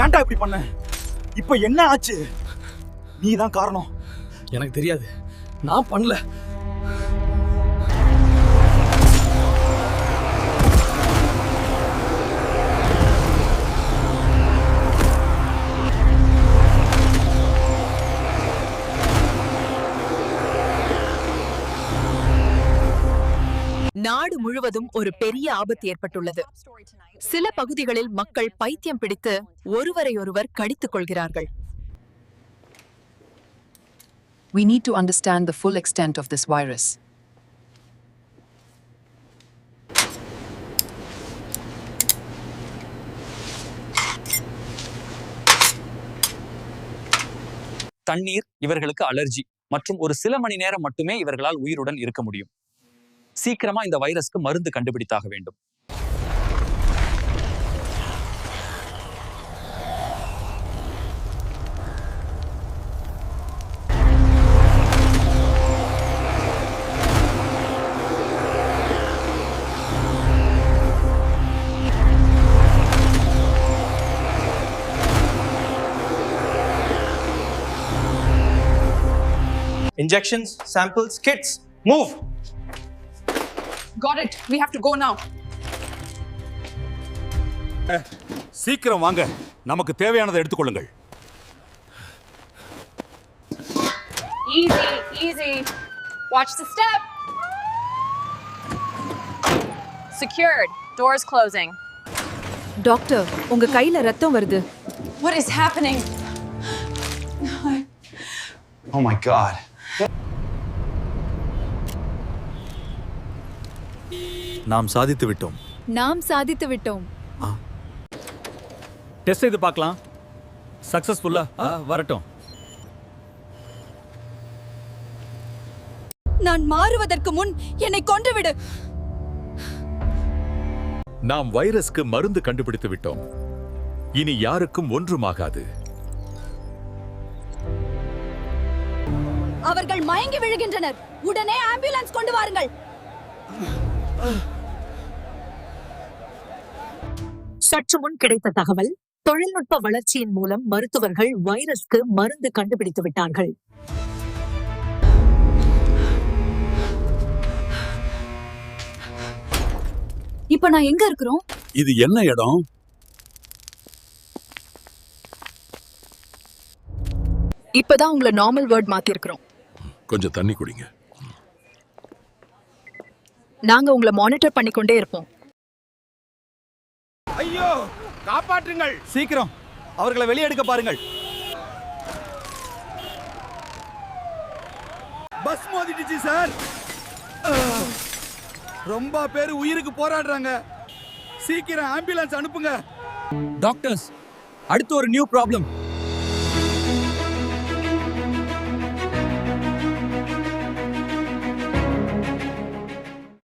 ஏன்டா இப்படி பண்ண? இப்ப என்ன ஆச்சு? நீ தான் காரணம். எனக்கு தெரியாது, நான் பண்ணல. நாடு முழுவதும் ஒரு பெரிய ஆபத்து ஏற்பட்டுள்ளது. சில பகுதிகளில் மக்கள் பைத்தியம் பிடித்து ஒருவரையொருவர் கடித்துக் கொள்கிறார்கள். We need to understand the full extent of this virus. தண்ணீர் இவர்களுக்கு அலர்ஜி மற்றும் ஒரு சில மணி நேரம் மட்டுமே இவர்களால் உயிருடன் இருக்க முடியும். சீக்கிரமா இந்த வைரஸ்க்கு மருந்து கண்டுபிடித்தாக வேண்டும். Injections, samples, kits, move! Got it. We have to go now. சீக்கிரம் வாங்க, நமக்கு தேவையானதை எடுத்துக்கொள்ளுங்கள். Easy, easy. Watch the step. Secured. Doors closing. Doctor, உங்க கையில ரத்தம் வருது. What is happening? Oh my God. நாம் சாதித்து விட்டோம். நாம் சாதித்து விட்டோம். டெஸ்ட் செய்து பார்க்கலாம். சக்சஸ்ஃபுல்லா வரட்டும். நான் மாறுவதற்கு முன் என்னை கொன்றுவிடு. நாம் வைரஸ்க்கு மருந்து கண்டுபிடித்து விட்டோம். இனி யாருக்கும் ஒன்றுமாகாது. அவர்கள் மயங்கி விழுகின்றனர். உடனே ஆம்புலன்ஸ் கொண்டு வாருங்கள். சற்று முன் கிடைத்த தகவல், தொழில்நுட்ப வளர்ச்சியின் மூலம் மருத்துவர்கள் வைரஸ்க்கு மருந்து கண்டுபிடித்து விட்டார்கள். இப்ப நான் எங்க இருக்கிறோம்? இது என்ன இடம்? இப்பதான் உங்களை நார்மல் வேர்ட் மாத்தி இருக்கிறோம். கொஞ்சம் தண்ணி குடிங்க. நாங்க உங்களை மானிட்டர் பண்ணிக்கொண்டே இருப்போம். ஐயோ, காப்பாற்றுங்கள்! சீக்கிரம் அவர்களை வெளியே எடுக்க பாருங்கள். பஸ் மோதிடுச்சு சார். ரொம்ப பேர் உயிருக்கு போராடுறாங்க. சீக்கிரம் ஆம்புலன்ஸ் அனுப்புங்க. டாக்டர்ஸ், அடுத்து ஒரு நியூ ப்ராப்ளம்.